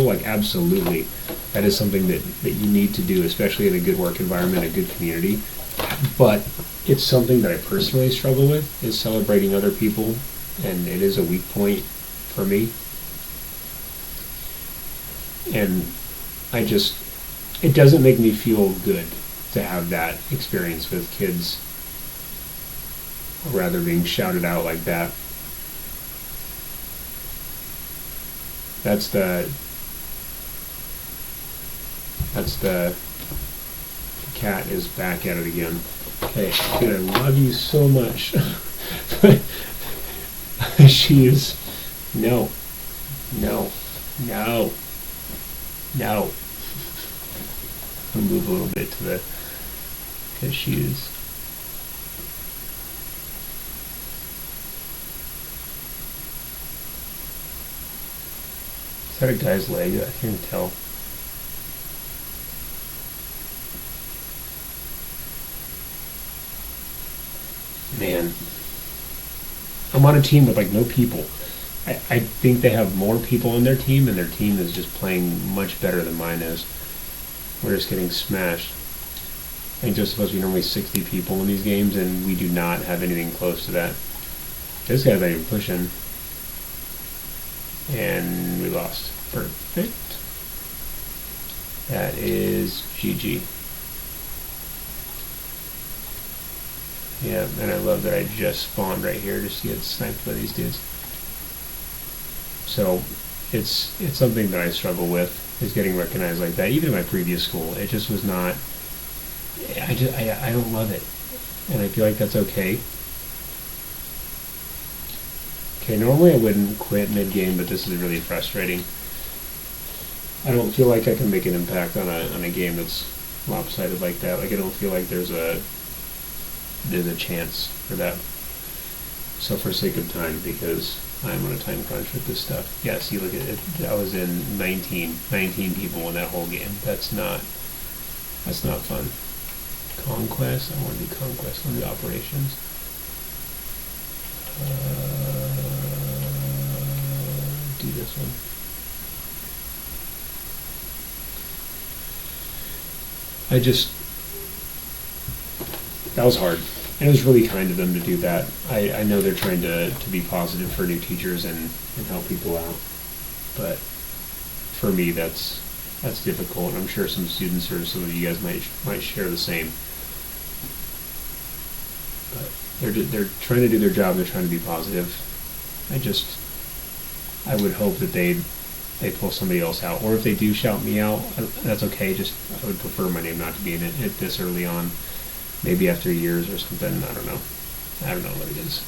like absolutely that is something that you need to do, especially in a good work environment, a good community. But it's something that I personally struggle with, is celebrating other people, and it is a weak point for me. And it doesn't make me feel good to have that experience with kids, or rather being shouted out like that. That's the cat is back at it again. Okay, dude, I love you so much. She is, no. I'll move a little bit because she is. Is that a guy's leg? I can't tell. Man, I'm on a team with like no people. I think they have more people on their team, and their team is just playing much better than mine is. We're just getting smashed. I think there's supposed to be normally 60 people in these games, and we do not have anything close to that. This guy's not even pushing. And we lost. Perfect. That is GG. Yeah, and I love that I just spawned right here just to get sniped by these dudes. So it's something that I struggle with, is getting recognized like that. Even in my previous school, it just was not. I don't love it, and I feel like that's okay. Okay, normally I wouldn't quit mid-game, but this is really frustrating. I don't feel like I can make an impact on a game that's lopsided like that. Like, I don't feel like there's a chance for that. So for sake of time, because I'm on a time crunch with this stuff. Yeah, see, look at it. I was in 19 people in that whole game. That's not fun. Conquest. I want to do conquest. I want to do operations. Do this one. That was hard. And it was really kind of them to do that. I know they're trying to be positive for new teachers and help people out. But for me, that's difficult. And I'm sure some students or some of you guys might share the same. But they're trying to do their job. They're trying to be positive. I would hope that they pull somebody else out. Or if they do shout me out, that's okay. I would prefer my name not to be in it this early on. Maybe after years or something. I don't know what it is.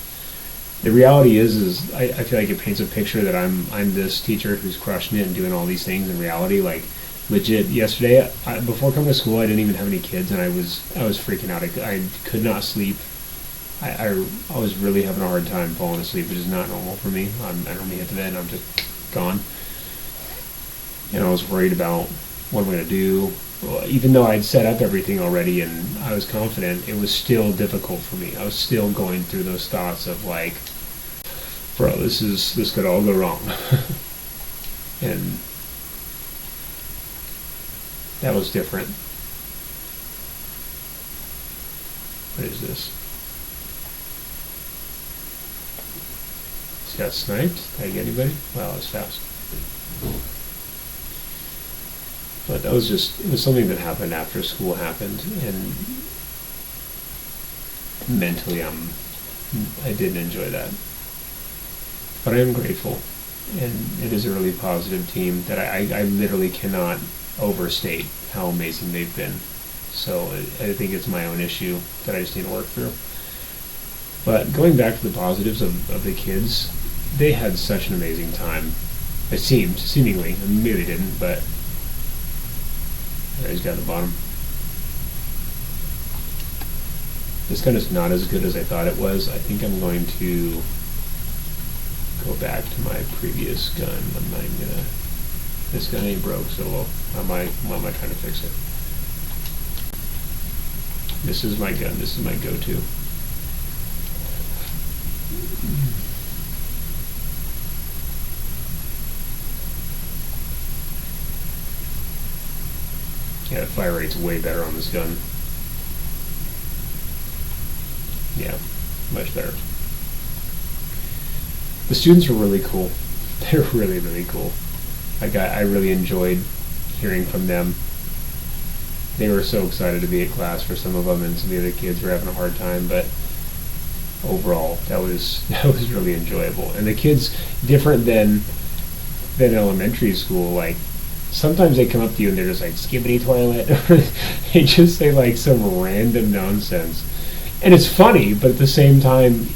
The reality is I feel like it paints a picture that I'm this teacher who's crushing it and doing all these things. In reality, like, legit, yesterday, before coming to school, I didn't even have any kids, and I was freaking out. I could not sleep. I was really having a hard time falling asleep, which is not normal for me. I normally hit the bed and I'm just gone. And I was worried about what I'm going to do. Even though I'd set up everything already and I was confident, it was still difficult for me. I was still going through those thoughts of like, bro, this could all go wrong. And that was different. What is this? Just got sniped. Did I get anybody? Wow, that was fast. But it was something that happened after school happened, and mentally I didn't enjoy that. But I am grateful, and it is a really positive team that I literally cannot overstate how amazing they've been. So I think it's my own issue that I just need to work through. But going back to the positives of the kids, they had such an amazing time. It seemed, seemingly. I mean, maybe they didn't, but he's got the bottom. This gun is not as good as I thought it was. I think I'm going to go back to my previous gun. This gun ain't broke, so why am I trying to fix it? This is my gun. This is my go-to. Yeah, the fire rate's way better on this gun. Yeah, much better. The students were really cool. They're really, really cool. I really enjoyed hearing from them. They were so excited to be at class for some of them, and some of the other kids were having a hard time, but overall, that was really enjoyable. And the kids, different than elementary school, like, sometimes they come up to you and they're just like, skibbity toilet, or they just say like some random nonsense. And it's funny, but at the same time,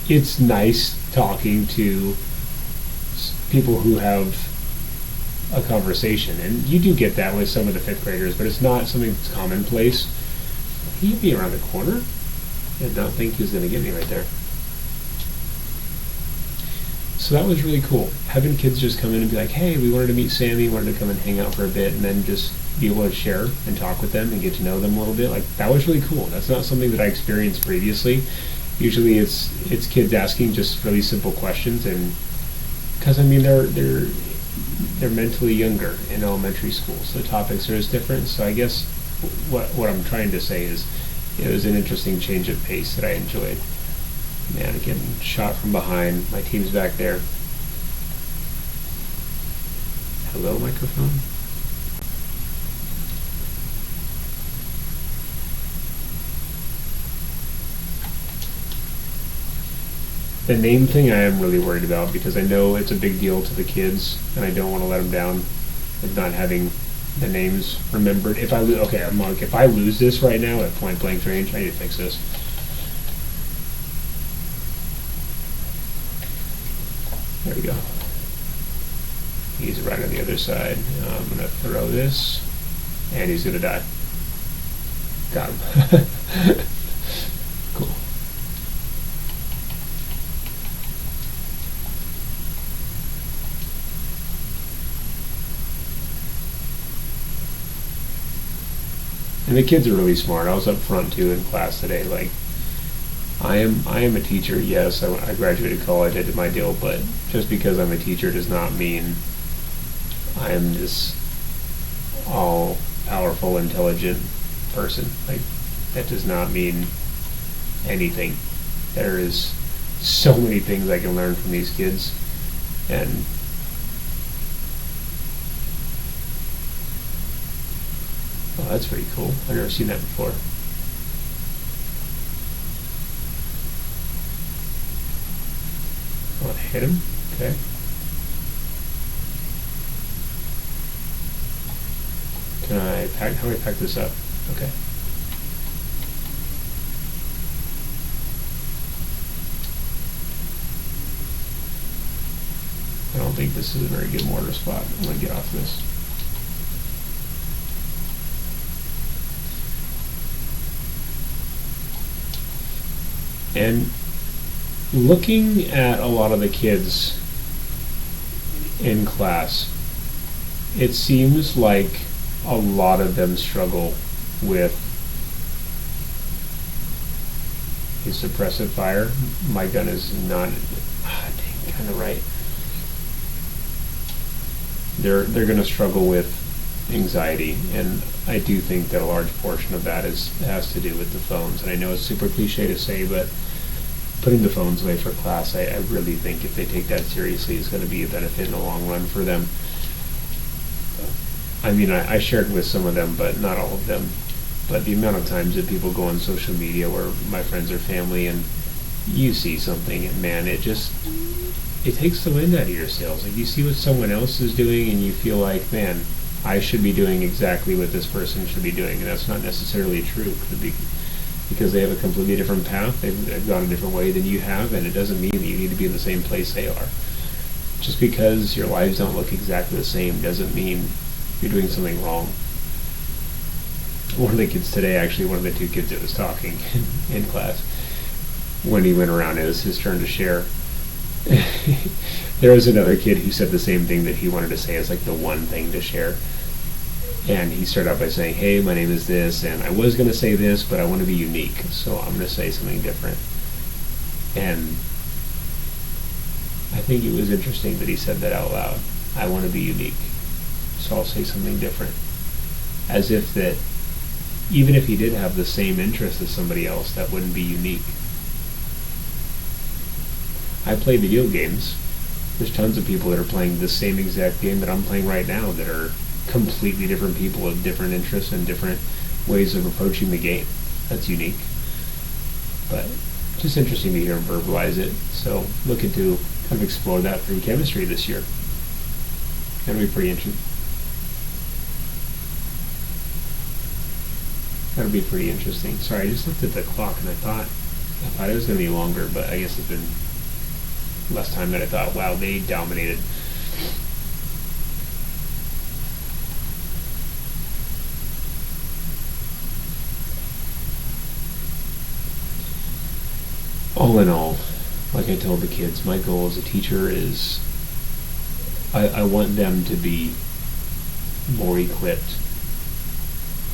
it's nice talking to people who have a conversation. And you do get that with some of the fifth graders, but it's not something that's commonplace. He'd be around the corner and not think he was going to get me right there. So that was really cool. Having kids just come in and be like, hey, we wanted to meet Sammy, wanted to come and hang out for a bit, and then just be able to share and talk with them and get to know them a little bit. Like, that was really cool. That's not something that I experienced previously. Usually it's kids asking just really simple questions, and because I mean they're mentally younger in elementary school, so the topics are as different. So I guess what I'm trying to say is it was an interesting change of pace that I enjoyed. Man, again, shot from behind. My team's back there. Hello, microphone. The name thing I am really worried about, because I know it's a big deal to the kids, and I don't want to let them down with not having the names remembered. If I I'm like, if I lose this right now at point blank range, I need to fix this. There we go. He's right on the other side. I'm going to throw this, and he's going to die. Got him. Cool. And the kids are really smart. I was up front too in class today. Like, I am a teacher. Yes, I graduated college. I did my deal, but just because I'm a teacher does not mean I am this all-powerful, intelligent person. Like, that does not mean anything. There is so many things I can learn from these kids, and oh, that's pretty cool. I've never seen that before. I want to hit him. Okay. Can I pack? How do I pack this up? Okay. I don't think this is a very good mortar spot. I'm going to get off this. And looking at a lot of the kids in class, it seems like a lot of them struggle with a suppressive fire. My gun is not kind of right. They're going to struggle with anxiety, and I do think that a large portion of that has to do with the phones. And I know it's super cliche to say, but putting the phones away for class, I really think if they take that seriously, is going to be a benefit in the long run for them. I mean, I shared with some of them, but not all of them. But the amount of times that people go on social media or my friends or family and you see something, and man, it takes the wind out of your sails. Like, you see what someone else is doing and you feel like, man, I should be doing exactly what this person should be doing. And that's not necessarily true. Could be because they have a completely different path. They've gone a different way than you have, and it doesn't mean that you need to be in the same place they are. Just because your lives don't look exactly the same doesn't mean you're doing something wrong. One of the kids today, actually, one of the two kids that was talking in class, when he went around, it was his turn to share. There was another kid who said the same thing that he wanted to say as like the one thing to share. And he started out by saying, hey, my name is this, and I was going to say this, but I want to be unique, so I'm going to say something different. And I think it was interesting that he said that out loud. I want to be unique, so I'll say something different. as if that even if he did have the same interest as somebody else, that wouldn't be unique. I play video games. There's tons of people that are playing the same exact game that I'm playing right now that are completely different people with different interests and different ways of approaching the game. That's unique. But just interesting to hear him verbalize it. So looking to kind of explore that through chemistry this year. That'll be pretty interesting. That'll be pretty interesting. Sorry, I just looked at the clock and I thought it was going to be longer, but I guess it's been less time than I thought. Wow, they dominated. All in all, like I told the kids, my goal as a teacher is I want them to be more equipped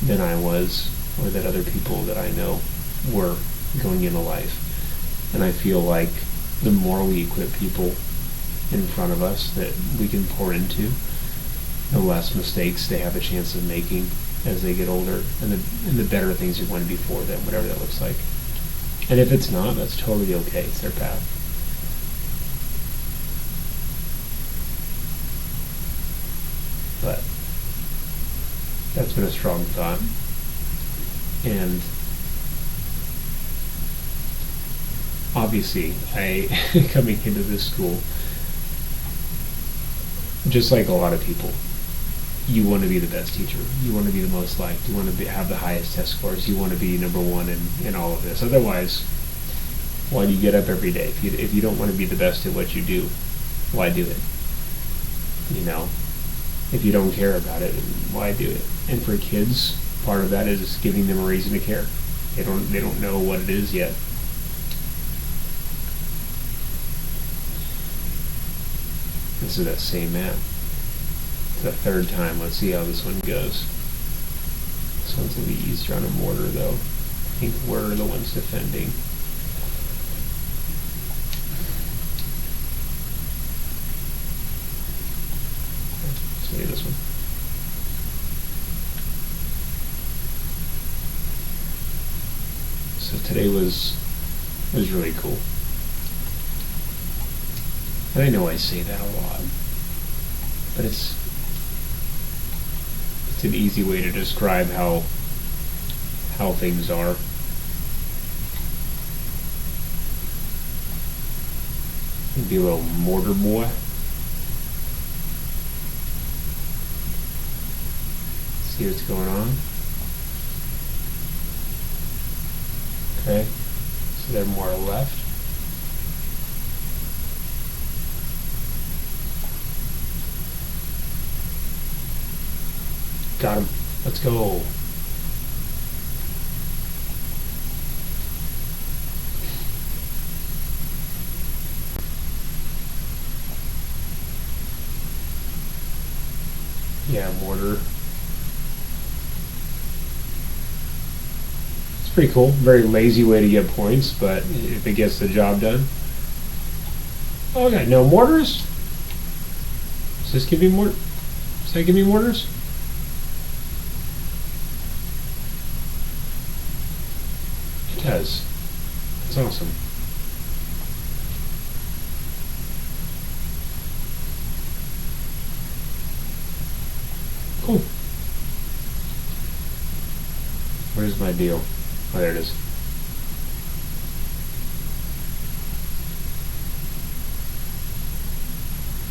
than I was, or that other people that I know were going into life. And I feel like the more we equip people in front of us that we can pour into, the less mistakes they have a chance of making as they get older, and the better things are going to be for them, whatever that looks like. And if it's not, that's totally okay. It's their path. But that's been a strong thought. And obviously, coming into this school, just like a lot of people, you want to be the best teacher. You want to be the most liked. You want to have the highest test scores. You want to be number one in all of this. Otherwise, why do you get up every day? If you don't want to be the best at what you do, why do it? You know, if you don't care about it, why do it? And for kids, part of that is giving them a reason to care. They don't know what it is yet. This is that same map. It's the third time. Let's see how this one goes. This one's going to be easier on a mortar, though. I think we're the ones defending. Let's do this one. So today was really cool. And I know I say that a lot, but it's an easy way to describe how things are. Be a little mortar boy. See what's going on. Okay, so they're more left. Got him. Let's go. Yeah, mortar. It's pretty cool. Very lazy way to get points, but if it gets the job done. Okay, no mortars? Does this give me mortar? Does that give me mortars? It does. That's awesome. Cool. Where's my deal? Oh, there it is.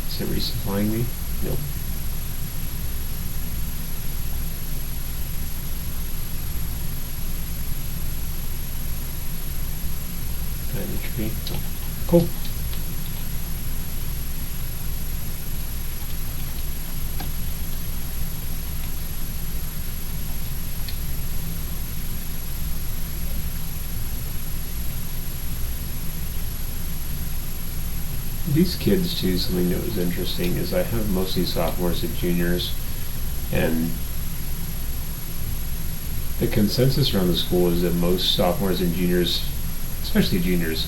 Is it resupplying me? Nope. Behind the tree. Cool. These kids too, something that was interesting is I have mostly sophomores and juniors, and the consensus around the school is that most sophomores and juniors, especially juniors,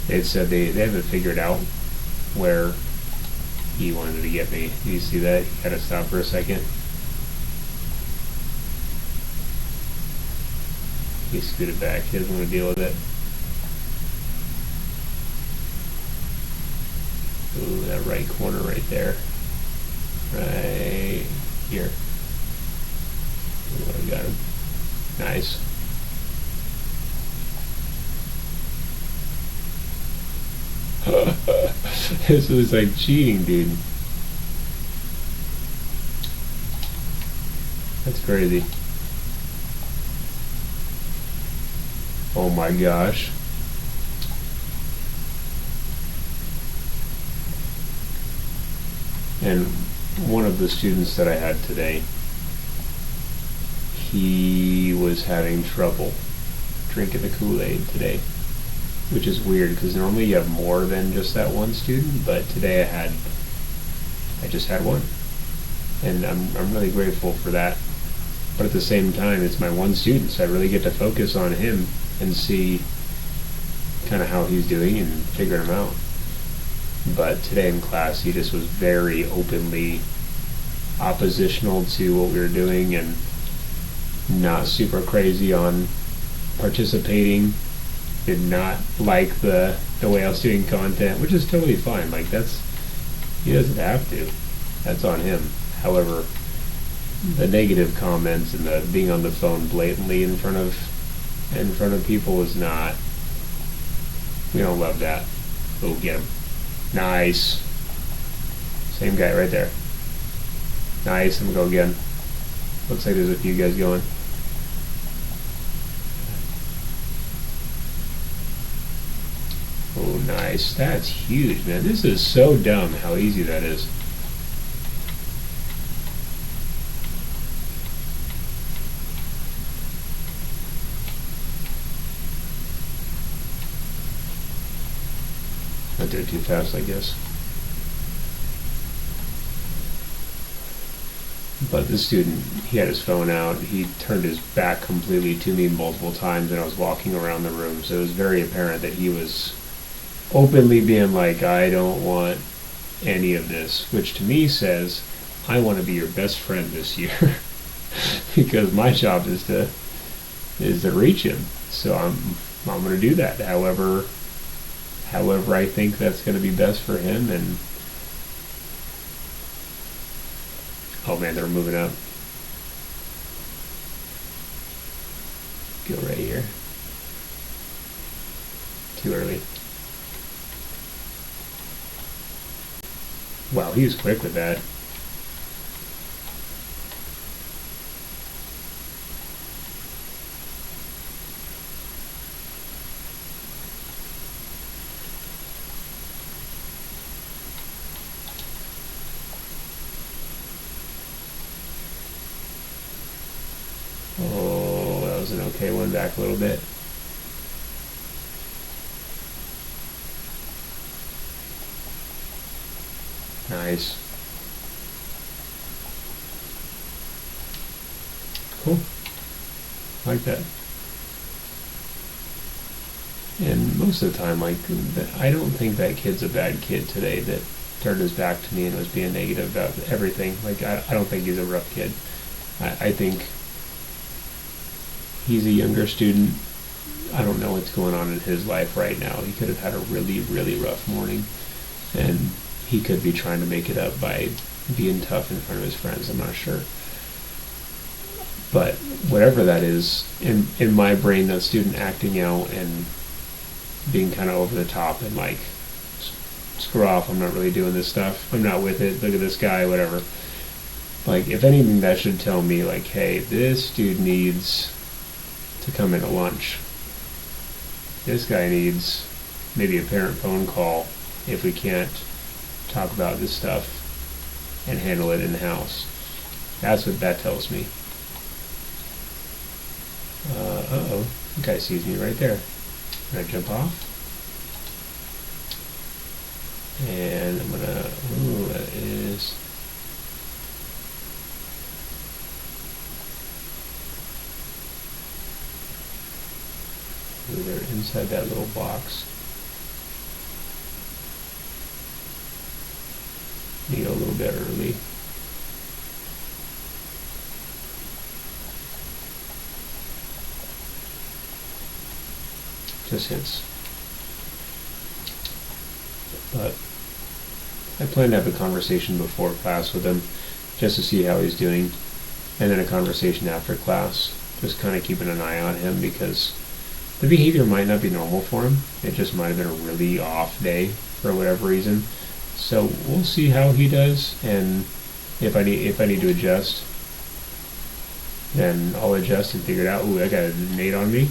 they had said they haven't figured out where he wanted to get me. Do you see that? You gotta stop for a second. He scooted back. He doesn't want to deal with it. Ooh, that right corner right there. Right here. Ooh, I got him. Nice. This was like cheating, dude. That's crazy. Oh my gosh. And one of the students that I had today, he was having trouble drinking the Kool-Aid today, which is weird because normally you have more than just that one student, but today I just had one, and I'm really grateful for that. But at the same time, it's my one student, so I really get to focus on him and see kind of how he's doing and figure him out. But today in class, he just was very openly oppositional to what we were doing and not super crazy on participating. Did not like the way I was doing content, which is totally fine. Like, he doesn't have to. That's on him. However, the negative comments and the being on the phone blatantly in front of people is not. We don't love that. Oh, get him. Nice. Same guy right there. Nice. I'm gonna go again. Looks like there's a few guys going. Oh, nice. That's huge, man. This is so dumb how easy that is. I did it too fast, I guess. But this student, he had his phone out. He turned his back completely to me multiple times, and I was walking around the room. So it was very apparent that he was openly being like, I don't want any of this, which to me says, I want to be your best friend this year. Because my job is to reach him. So I'm going to do that. However I think that's going to be best for him. And oh man, they're moving up. Go right here. Too early. Wow, he was quick with that. Oh, that was an okay one. Back a little bit. Nice. Cool. Like that. And most of the time, like, I don't think that kid's a bad kid today that turned his back to me and was being negative about everything. Like, I don't think he's a rough kid. I think he's a younger student. I don't know what's going on in his life right now. He could have had a really, really rough morning. And he could be trying to make it up by being tough in front of his friends. I'm not sure. But whatever that is, in my brain, that student acting out and being kind of over the top and like, screw off, I'm not really doing this stuff. I'm not with it. Look at this guy, whatever. Like, if anything, that should tell me, like, hey, this dude needs to come into lunch. This guy needs maybe a parent phone call if we can't talk about this stuff and handle it in the house. That's what that tells me. Uh-oh. The guy sees me right there. Can I jump off? And I'm gonna, ooh, that is, ooh, they're inside that little box. You go a little bit early. Just hints. But I plan to have a conversation before class with him just to see how he's doing, and then a conversation after class, just kind of keeping an eye on him because the behavior might not be normal for him. It just might have been a really off day for whatever reason. So we'll see how he does, and if I need to adjust, then I'll adjust and figure it out. Ooh, I got a nade on me.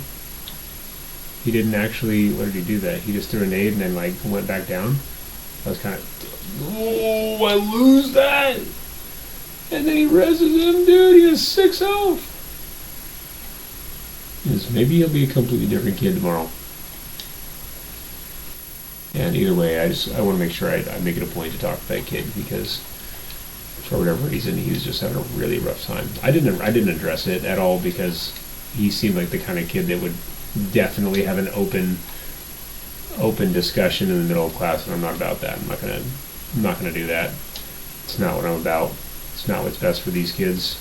He didn't actually. What did he do? That he just threw a nade and then like went back down. I was kind of. Oh, I lose that. And then he reses him, dude. He has 6 health. Maybe he'll be a completely different kid tomorrow. And either way, I want to make sure I make it a point to talk to that kid because for whatever reason he was just having a really rough time. I didn't address it at all because he seemed like the kind of kid that would definitely have an open discussion in the middle of class, and I'm not about that. I'm not gonna do that. It's not what I'm about. It's not what's best for these kids.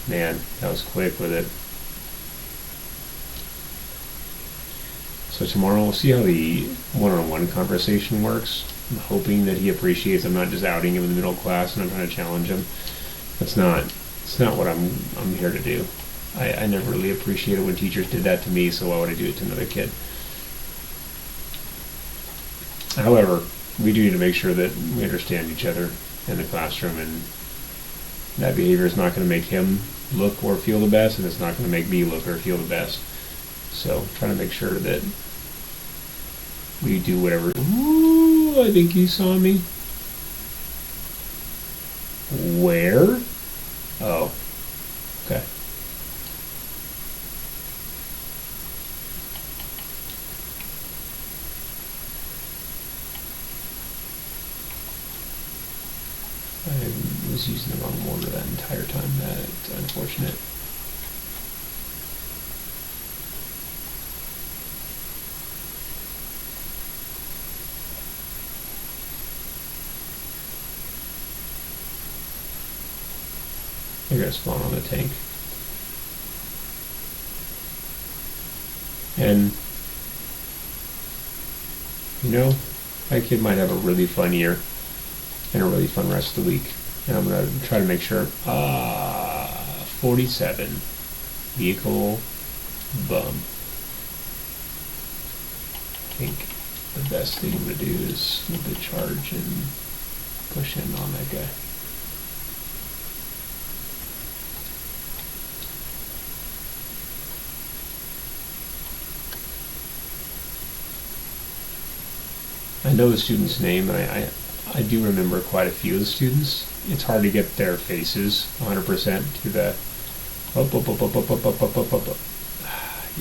Man, that was quick with it. So tomorrow we'll see how the one-on-one conversation works. I'm hoping that he appreciates I'm not just outing him in the middle of class and I'm trying to challenge him. It's not what I'm here to do. I never really appreciated when teachers did that to me, so why would I do it to another kid? However, we do need to make sure that we understand each other in the classroom, and that behavior is not going to make him look or feel the best, and it's not going to make me look or feel the best. So trying to make sure that we do whatever. Ooh, I think he saw me. Where? Oh, okay. I was using the wrong order that entire time. That's unfortunate. They're going to spawn on the tank. And, you know, that kid might have a really fun year and a really fun rest of the week. And I'm going to try to make sure. 47. Vehicle bum. I think the best thing I'm going to do is with the charge and push in on that guy. I know the student's name, and I do remember quite a few of the students. It's hard to get their faces 100% to the You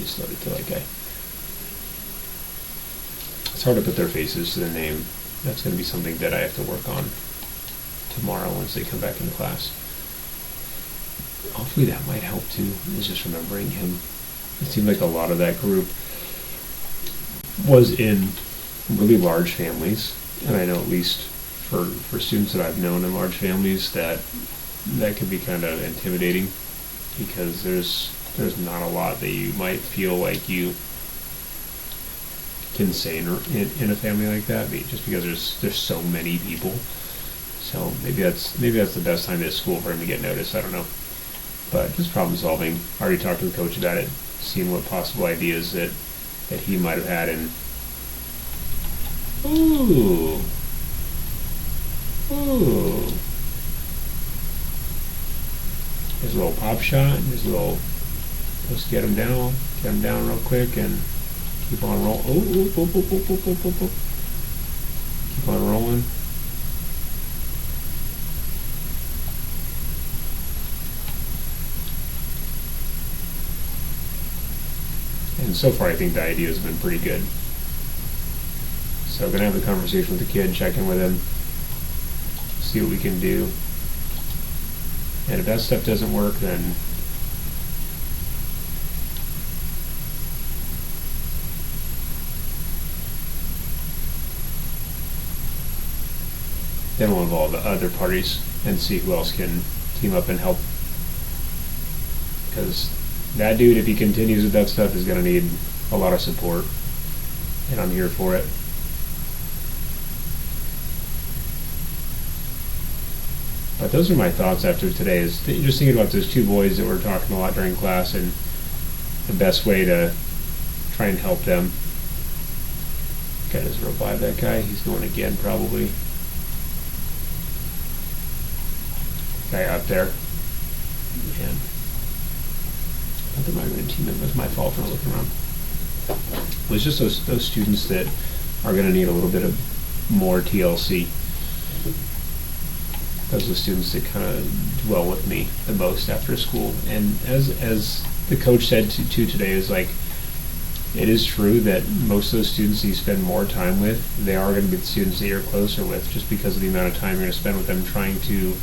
just loaded to that guy. It's hard to put their faces to the name. That's going to be something that I have to work on tomorrow once they come back in class. Hopefully that might help too, is just remembering him. It seemed like a lot of that group was in really large families, and I know at least for students that I've known in large families that can be kind of intimidating because there's not a lot that you might feel like you can say in a family like that, just because there's so many people. So maybe that's the best time at school for him to get noticed. I don't know, but just problem solving. I already talked to the coach about it, seeing what possible ideas that he might have had. And ooh, there's a little pop shot. There's a little. Let's get him down real quick and keep on rolling. Keep on rolling. And so far, I think the idea has been pretty good. So I'm going to have a conversation with the kid, check in with him, see what we can do. And if that stuff doesn't work, then Then we'll involve the other parties and see who else can team up and help. Because that dude, if he continues with that stuff, is going to need a lot of support. And I'm here for it. But those are my thoughts after today, is just thinking about those two boys that were talking a lot during class and the best way to try and help them. Got his revive that guy. He's going again, probably. Guy up there. Man. I thought my team member was my fault for not looking around. It was just those students that are going to need a little bit of more TLC. Those are the students that kind of dwell with me the most after school. And as the coach said too today, is like, it is true that most of those students you spend more time with, they are going to be the students that you're closer with, just because of the amount of time you're going to spend with them trying to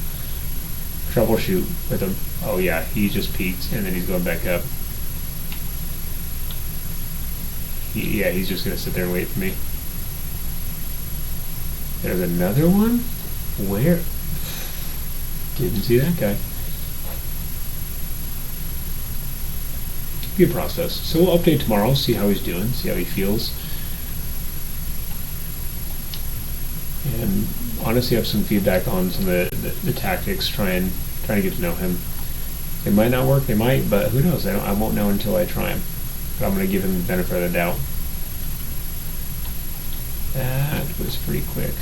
troubleshoot with them. Oh yeah, he just peaked and then he's going back up. He's just going to sit there and wait for me. There's another one? Where? Didn't see that guy. Be a process. So we'll update tomorrow, see how he's doing, see how he feels. And honestly have some feedback on some of the tactics, trying to get to know him. They might not work, they might, but who knows? I won't know until I try him. But I'm going to give him the benefit of the doubt. That was pretty quick.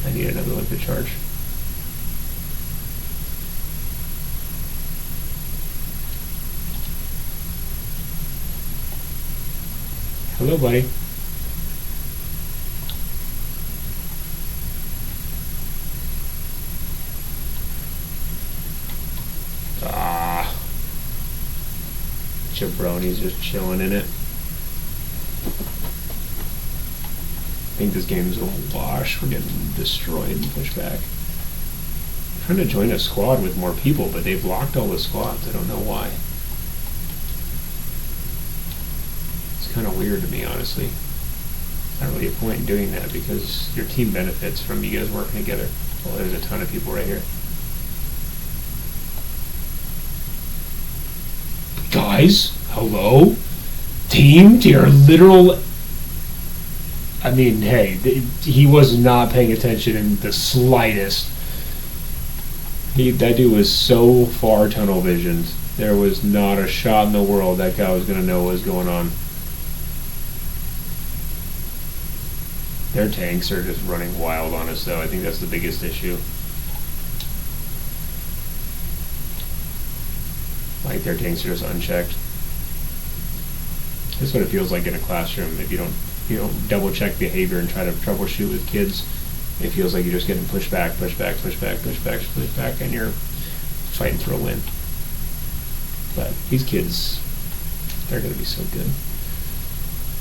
I need another liquid charge. Hello, buddy. Jabroni's just chilling in it. I think this game's a wash. We're getting destroyed and pushed back. I'm trying to join a squad with more people, but they've locked all the squads. I don't know why. It's kind of weird to me, honestly. Not really a point in doing that because your team benefits from you guys working together. Well, there's a ton of people right here. Guys, hello? Team to your literal... I mean, hey, he was not paying attention in the slightest. That dude was so far tunnel visioned. There was not a shot in the world that guy was going to know what was going on. Their tanks are just running wild on us, though. I think that's the biggest issue. Like, their tanks are just unchecked. That's what it feels like in a classroom if you don't double check behavior and try to troubleshoot with kids. It feels like you're just getting pushed back, and you're fighting for a win. But these kids, they're going to be so good.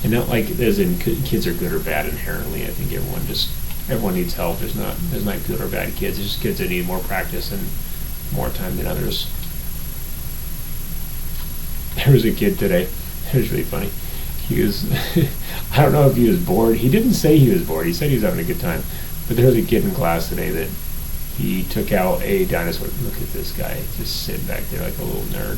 And not like as in kids are good or bad inherently. I think everyone needs help. There's not good or bad kids. There's just kids that need more practice and more time than others. There was a kid today. It was really funny. He was, I don't know if he was bored. He didn't say he was bored. He said he was having a good time. But there was a kid in class today that he took out a dinosaur. Look at this guy just sitting back there like a little nerd.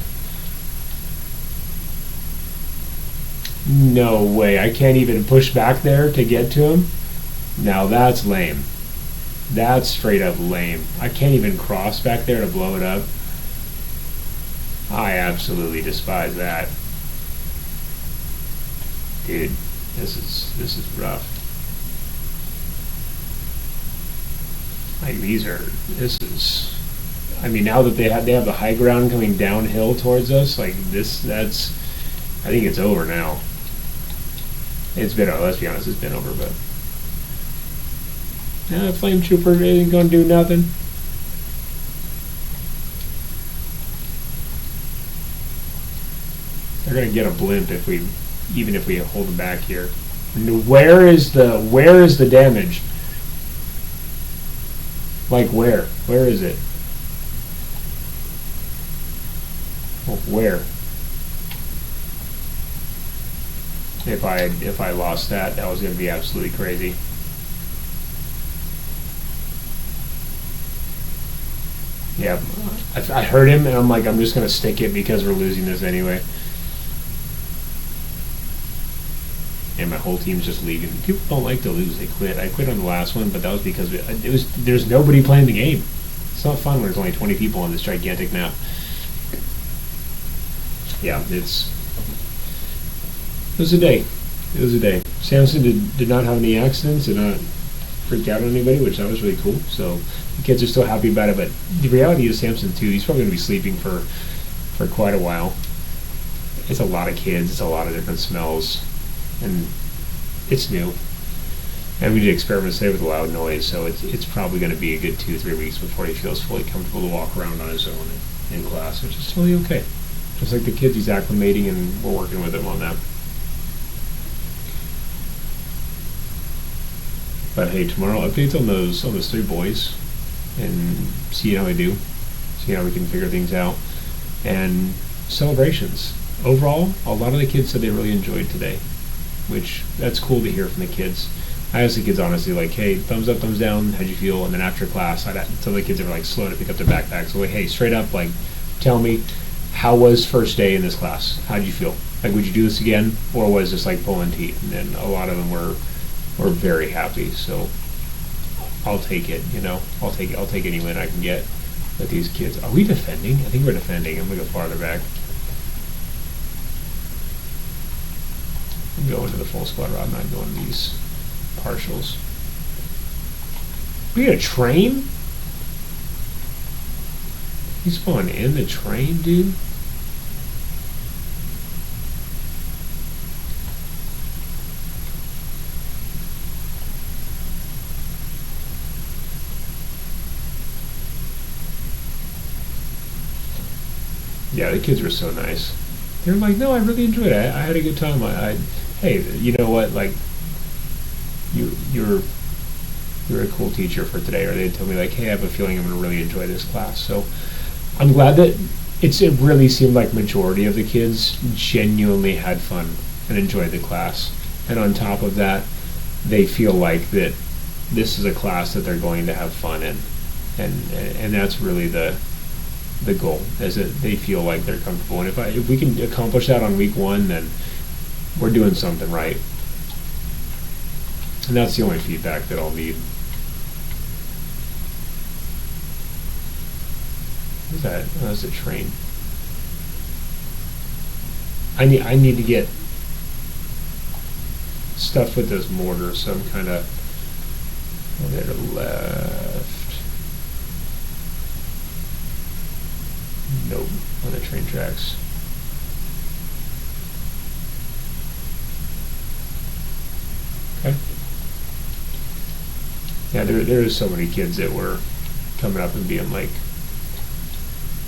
No way. I can't even push back there to get to him. Now that's lame. That's straight up lame. I can't even cross back there to blow it up. I absolutely despise that. Dude, this is rough. Like I mean, now that they have the high ground coming downhill towards us, like I think it's over now. It's been, let's be honest, it's been over, but Flame Trooper ain't gonna do nothing. They're gonna get a blimp even if we hold them back here. Where is the damage? Like where? Where is it? Where? If I lost that, that was going to be absolutely crazy. Yeah, I heard him, and I'm like, I'm just going to stick it because we're losing this anyway. And my whole team's just leaving. People don't like to lose; they quit. I quit on the last one, but that was because it was there's nobody playing the game. It's not fun when there's only 20 people on this gigantic map. Yeah, it was a day. It was a day. Samson did not have any accidents, did not freak out on anybody, which that was really cool. So the kids are still happy about it. But the reality is Samson too. He's probably going to be sleeping for quite a while. It's a lot of kids. It's a lot of different smells, and it's new. And we did experiments today with loud noise, so it's probably going to be a good 2-3 weeks before he feels fully comfortable to walk around on his own in class, which is totally okay. Just like the kids, he's acclimating, and we're working with him on that. But hey, tomorrow updates on those 3 boys, and see how they do, see how we can figure things out, and celebrations. Overall, a lot of the kids said they really enjoyed today, which that's cool to hear from the kids. I asked the kids honestly, like, hey, thumbs up, thumbs down, how'd you feel? And then after class, I'd tell the kids they were like slow to pick up their backpacks. So like, hey, straight up, like, tell me, how was first day in this class? How'd you feel? Like, would you do this again, or was this like pulling teeth? And then a lot of them were very happy. So I'll take it. I'll take any win I can get with these kids. Are we defending? I think we're defending. I'm gonna go farther back. I'm going to the full squad route. I'm not going to these partials. We got a train? He's spawned in the train, dude? Yeah, the kids were so nice. They were like, no, I really enjoyed it. I had a good time. Hey, you know what? Like, you're a cool teacher for today. Or they'd tell me like, hey, I have a feeling I'm going to really enjoy this class. So I'm glad that it really seemed like majority of the kids genuinely had fun and enjoyed the class. And on top of that, they feel like that this is a class that they're going to have fun in. And that's really the goal, is that they feel like they're comfortable. And if we can accomplish that on week 1, then we're doing something right. And that's the only feedback that I'll need. What's that? Oh, that's a train. I need to get stuff with this mortar, so I'm kind of over to the left. Nope, on the train tracks. Okay. Yeah, there's so many kids that were coming up and being like,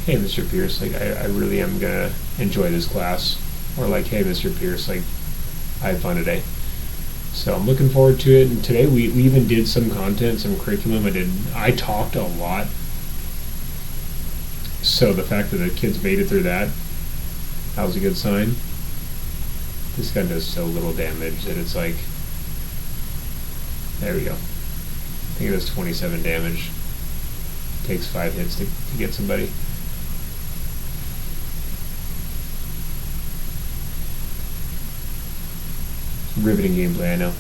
hey, Mr. Pierce, like, I really am going to enjoy this class. Or like, hey, Mr. Pierce, like, I had fun today. So I'm looking forward to it. And today we even did some content, some curriculum. I talked a lot. So the fact that the kids made it through that was a good sign. This gun does so little damage that it's like, there we go. I think it does 27 damage. Takes 5 hits to get somebody. Riveting gameplay, I know.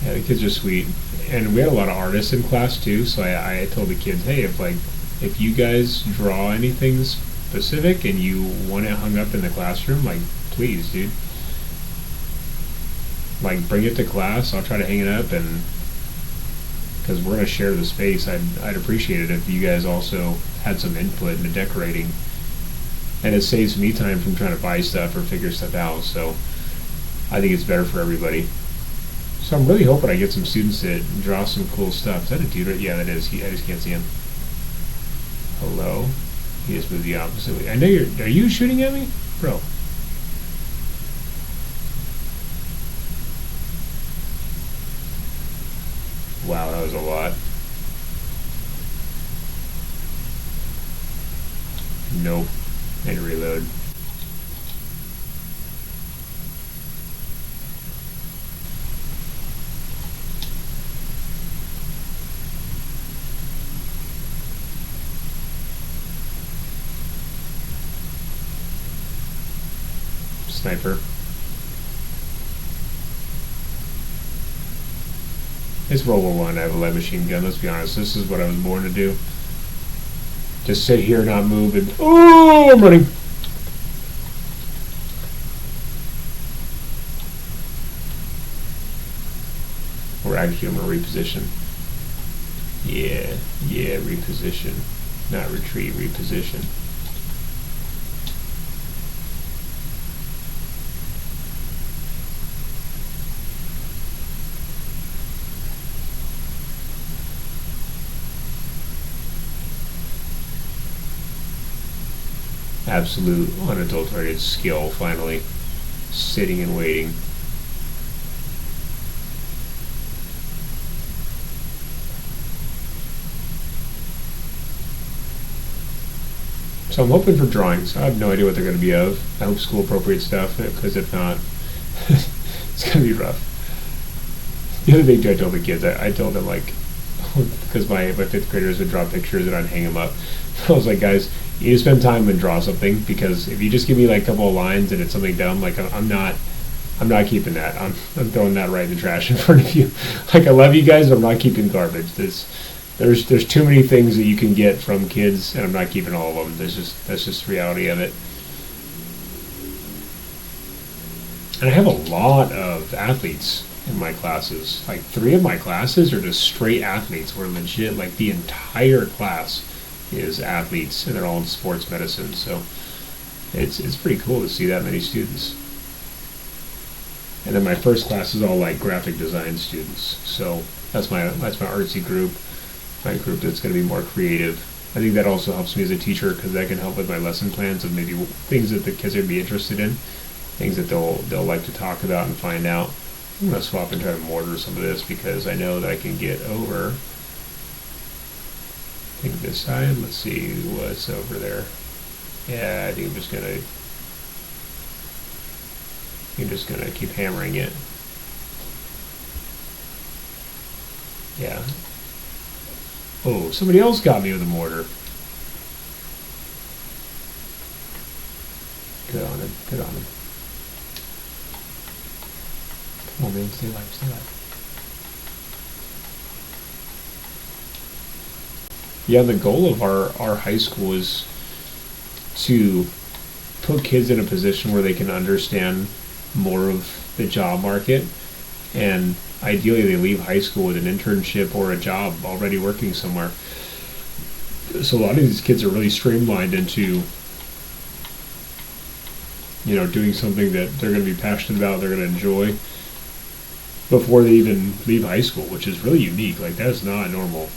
Yeah, the kids are sweet. And we had a lot of artists in class too, so I told the kids, hey, if you guys draw anything specific and you want it hung up in the classroom, like, please, dude. Like, bring it to class. I'll try to hang it up, and because we're going to share the space, I'd appreciate it if you guys also had some input into decorating. And it saves me time from trying to buy stuff or figure stuff out, so I think it's better for everybody. So I'm really hoping I get some students that draw some cool stuff. Is that a dude? Yeah, that is. I just can't see him. Hello? He just moved the opposite way. I know are you shooting at me? Bro. Wow, that was a lot. Nope. And reload. Sniper. It's World War One. I have a light machine gun. Let's be honest. This is what I was born to do. Just sit here, not move, and oh, I'm running. Or actually, I'm gonna reposition. Yeah, reposition, not retreat. Reposition. Absolute unadulterated skill, finally. Sitting and waiting. So I'm hoping for drawings. I have no idea what they're going to be of. I hope school appropriate stuff, because if not, it's going to be rough. The other thing I told the kids, I told them, like, because my fifth graders would draw pictures and I'd hang them up. I was like, guys, you need to spend time and draw something, because if you just give me like a couple of lines and it's something dumb, like I'm not keeping that. I'm throwing that right in the trash in front of you. Like, I love you guys, but I'm not keeping garbage. There's too many things that you can get from kids, and I'm not keeping all of them. That's just the reality of it. And I have a lot of athletes in my classes. Like 3 of my classes are just straight athletes. We're legit, like the entire class is athletes, and they're all in sports medicine. So it's pretty cool to see that many students. And then my first class is all like graphic design students. So that's my artsy group, my group that's going to be more creative. I think that also helps me as a teacher, because that can help with my lesson plans of maybe things that the kids would be interested in, things that they'll like to talk about and find out. I'm going to swap and try to mortar some of this, because I know that I can get over, I think this side. Let's see what's over there. Yeah, I think I'm just gonna keep hammering it. Yeah. Oh, somebody else got me with a mortar. Good on him. Good on him. Come on, man. Stay alive. Stay alive. Yeah, the goal of our high school is to put kids in a position where they can understand more of the job market, and ideally they leave high school with an internship or a job already working somewhere. So a lot of these kids are really streamlined into, doing something that they're going to be passionate about, they're going to enjoy before they even leave high school, which is really unique. Like, that's not normal.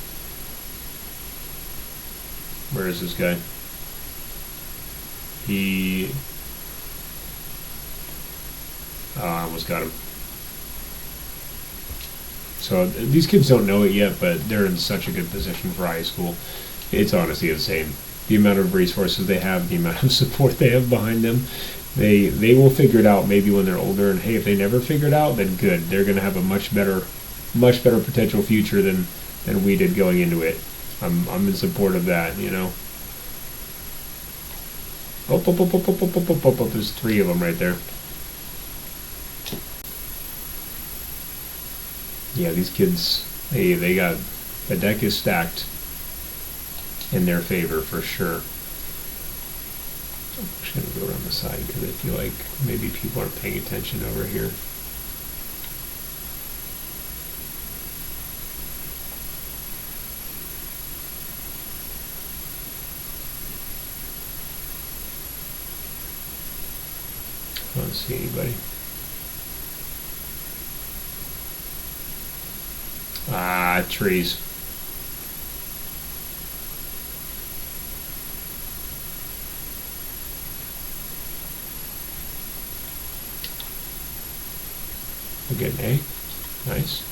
Where is this guy? I almost got him. So these kids don't know it yet, but they're in such a good position for high school. It's honestly insane. The amount of resources they have, the amount of support they have behind them. They will figure it out maybe when they're older, and hey, if they never figure it out, then good. They're going to have a much better potential future than we did going into it. I'm in support of that, Oh, there's 3 of them right there. Yeah, these kids, they got, the deck is stacked in their favor for sure. I'm just going to go around the side because I feel like maybe people aren't paying attention over here. I don't see anybody. Ah, trees. We're getting A. Nice.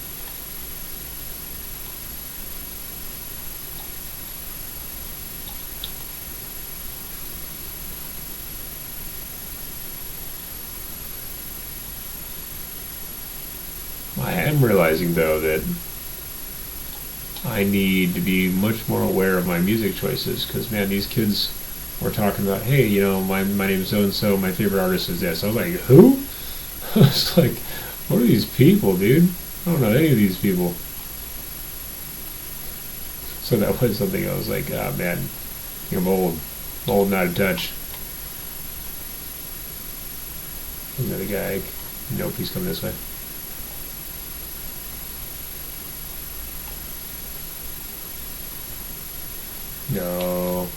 I am realizing though that I need to be much more aware of my music choices because man, these kids were talking about, hey, my name is so and so, my favorite artist is this. I was like, who? I was like, what are these people, dude? I don't know any of these people. So that was something I was like, ah, man, I'm old, not a touch. Another guy. Nope, he's coming this way. No,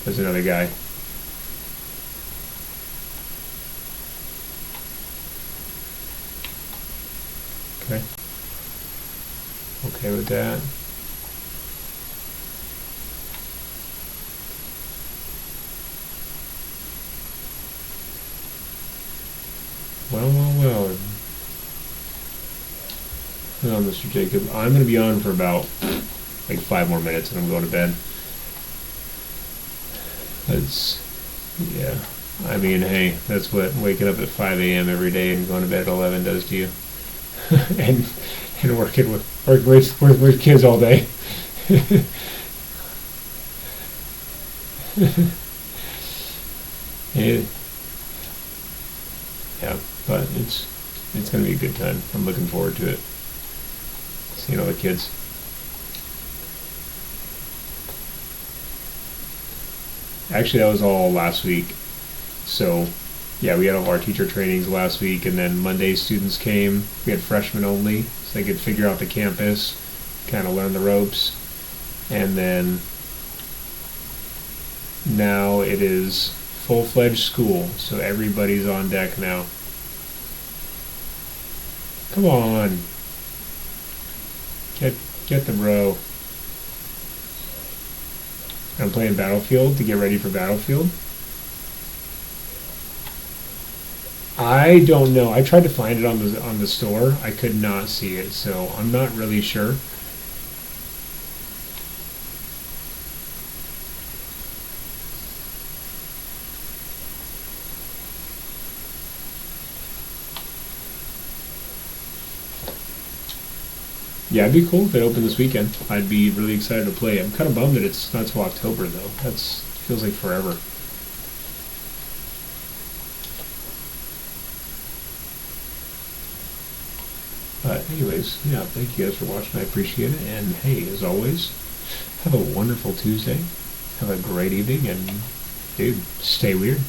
there's another guy. Okay. Okay with that. Well. Well, Mr. Jacob, I'm going to be on for about like 5 more minutes and I'm going to bed. Yeah. I mean, hey, that's what waking up at 5 a.m. every day and going to bed at 11 does to you. and working with kids all day. it, yeah, but it's going to be a good time. I'm looking forward to it. Seeing all the kids. Actually, that was all last week. So, yeah, we had all our teacher trainings last week, and then Monday students came. We had freshmen only, so they could figure out the campus, kind of learn the ropes. And then now it is full-fledged school, so everybody's on deck now. Come on. Get the bro. I'm playing Battlefield to get ready for Battlefield. I don't know. I tried to find it on the store. I could not see it, so I'm not really sure. Yeah, it'd be cool if it opened this weekend. I'd be really excited to play. I'm kind of bummed that it's not till October though. That's feels like forever. But anyways, yeah, thank you guys for watching. I appreciate it. And hey, as always, have a wonderful Tuesday. Have a great evening, and dude, stay weird.